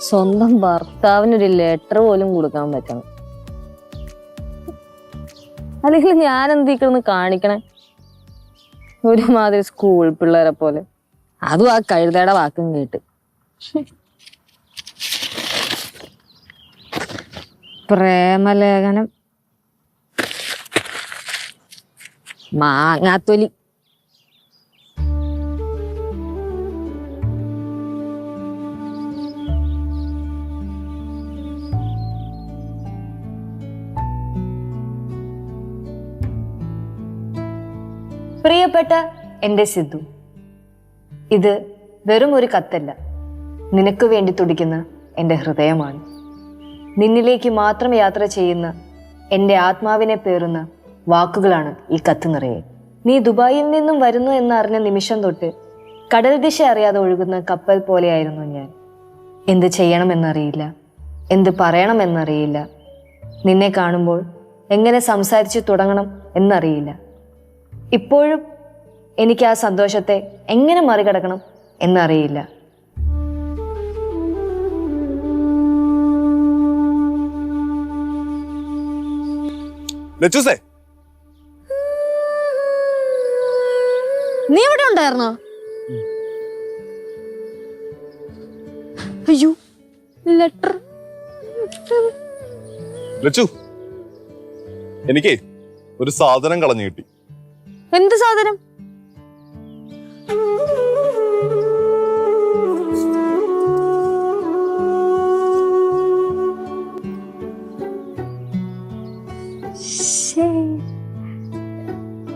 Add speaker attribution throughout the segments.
Speaker 1: സ്വന്തം ഭർത്താവിനൊരു ലെറ്റർ പോലും കൊടുക്കാൻ പറ്റണം. അല്ലെങ്കിൽ ഞാൻ എന്തിക്കൊന്ന് കാണിക്കണേ? ഒരുമാതിരി സ്കൂൾ പിള്ളേരെ പോലെ, അതും ആ കഴുതയുടെ വാക്കും കേട്ട്. പ്രേമലേഖനം, മാങ്ങാത്തൊലി.
Speaker 2: പ്രിയപ്പെട്ട എൻ്റെ സിദ്ധു, ഇത് വെറും ഒരു കത്തല്ല, നിനക്ക് വേണ്ടി തുടിക്കുന്ന എൻ്റെ ഹൃദയമാണ്. നിന്നിലേക്ക് മാത്രം യാത്ര ചെയ്യുന്ന എൻ്റെ ആത്മാവിനെ പേറുന്ന വാക്കുകളാണ് ഈ കത്ത് നിറയെ. നീ ദുബായിൽ നിന്നും വരുന്നു എന്നറിഞ്ഞ നിമിഷം തൊട്ട് കടൽ ദിശ അറിയാതെ ഒഴുകുന്ന കപ്പൽ പോലെയായിരുന്നു ഞാൻ. എന്ത് ചെയ്യണമെന്നറിയില്ല, എന്ത് പറയണമെന്നറിയില്ല. നിന്നെ കാണുമ്പോൾ എങ്ങനെ സംസാരിച്ചു തുടങ്ങണം എന്നറിയില്ല. ഇപ്പോഴും എനിക്ക് ആ സന്തോഷത്തെ എങ്ങനെ മറികടക്കണം എന്നറിയില്ല.
Speaker 1: നീ ഇവിടെ ഉണ്ടായിരുന്നോ? അയ്യോ, ലെറ്റർ.
Speaker 3: എനിക്ക് ഒരു സാധനം കളഞ്ഞു കിട്ടി.
Speaker 1: എന്ത് സാധനം?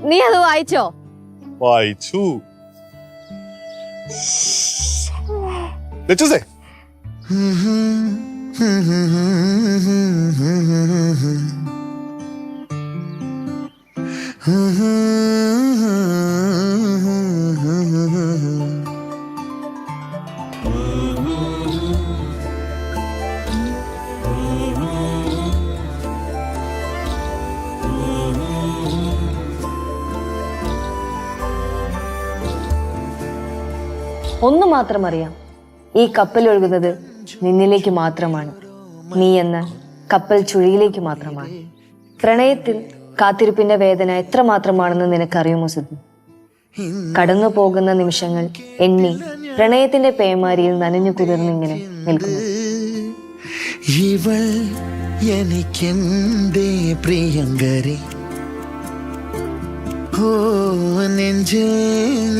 Speaker 1: നീ അത് വായിച്ചോ?
Speaker 3: വായിച്ചു.
Speaker 2: ഒന്നു മാത്രം അറിയാം, ഈ കപ്പൽ ഒഴുകുന്നത് നിന്നിലേക്ക് മാത്രമാണ്. നീ എന്ന കപ്പൽ ചുഴിയിലേക്ക് മാത്രമാണ്. പ്രണയത്തിൽ കാത്തിരിപ്പിന്റെ വേദന എത്രമാത്രമാണെന്ന് നിനക്കറിയുമോ സിദ്ധു? കടന്നു പോകുന്ന നിമിഷങ്ങൾ എണ്ണി പ്രണയത്തിന്റെ പേമാരിയിൽ നനഞ്ഞു കുതിർന്നിങ്ങനെ നിൽക്കുന്നു.
Speaker 4: ഇവൾ എനിക്കെന്തേ പ്രിയങ്കരി, ഓ നെഞ്ചിൽ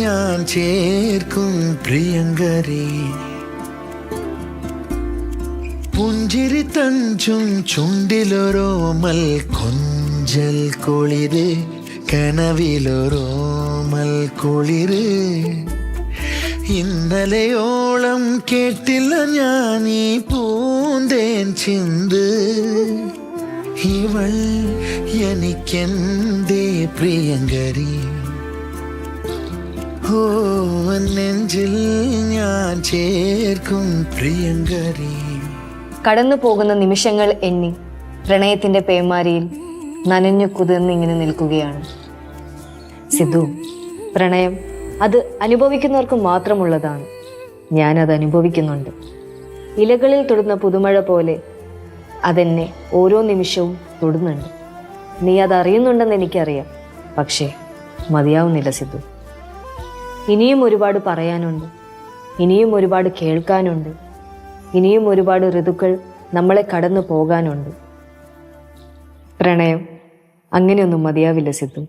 Speaker 4: ഞാൻ ചേർക്കും പ്രിയങ്കരി. പുഞ്ചിരി തഞ്ചും ചുണ്ടിലൊരോമൽ കൊഞ്ചൽ കുളിര്, കനവിലൊരോമൽ കുളിര്. ഇന്നലെയോളം കേട്ടില്ല ഞാൻ ഈ പൂന്തേൻ ചിന്ത്. ഇവൾ എനിക്കെന്തേ പ്രിയങ്കരി, ഓ നെഞ്ചിൽ ഞാൻ ചേർക്കും പ്രിയങ്കരി.
Speaker 2: കടന്നു പോകുന്ന നിമിഷങ്ങൾ എണ്ണി പ്രണയത്തിന്റെ പേമാരിയിൽ നനഞ്ഞു കുതിർന്നിങ്ങനെ നിൽക്കുകയാണ് സിദ്ധു. പ്രണയം അത് അനുഭവിക്കുന്നവർക്ക് മാത്രമുള്ളതാണ്. ഞാനത് അനുഭവിക്കുന്നുണ്ട്. ഇലകളിൽ തൊടുന്ന പുതുമഴ പോലെ അതെന്നെ ഓരോ നിമിഷവും തൊടുന്നുണ്ട്. നീ അതറിയുന്നുണ്ടെന്ന് എനിക്കറിയാം, പക്ഷേ മതിയാവുന്നില്ല സിദ്ധു. ഇനിയും ഒരുപാട് പറയാനുണ്ട്, ഇനിയും ഒരുപാട് കേൾക്കാനുണ്ട്, ഇനിയും ഒരുപാട് ഋതുക്കൾ നമ്മളെ കടന്നു പോകാനുണ്ട്. പ്രണയം അങ്ങനെയൊന്നും മതിയാവില്ല സിദ്ധു.